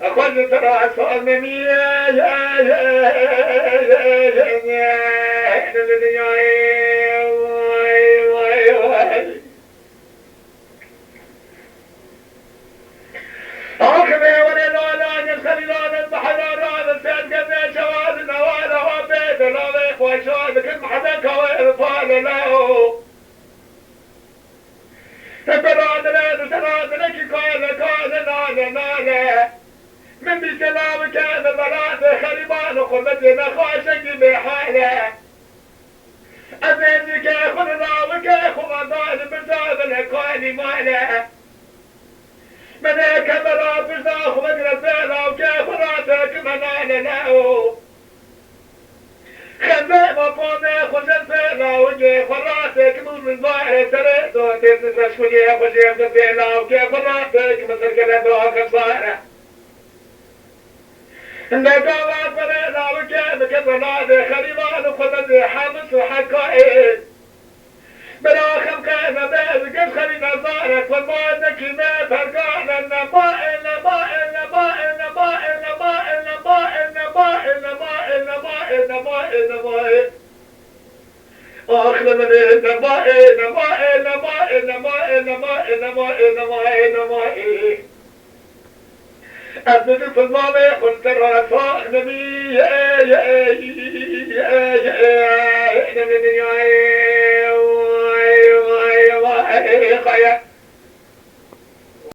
أخذ ترى صار من بكلام كان بلاد خريبان وخذتنا خوشك بحاله أبيك خذنا وكيف وضال بزاد الأكواني ماله منك بلاد بزاخ وقرزينا وكيف راتك منانا له خذنا مطوني خذنا وجه فراتك من ظاهر سريد وتنسى شوية وجه فزينا وكيف راتك مثل كلام صايره نقابات فرينا وكيف كذناد خريبان وخذت حامس وحكائد براخم كان بيت قد خلينا صارت والمواد كلمة فرقانا النباء النباء النباء النباء النباء النباء النباء النباء النباء النباء النباء آخر من النباء النباء النباء النباء النباء النباء النباء النباء أبدل في الماضي قلت الرسول نبي يا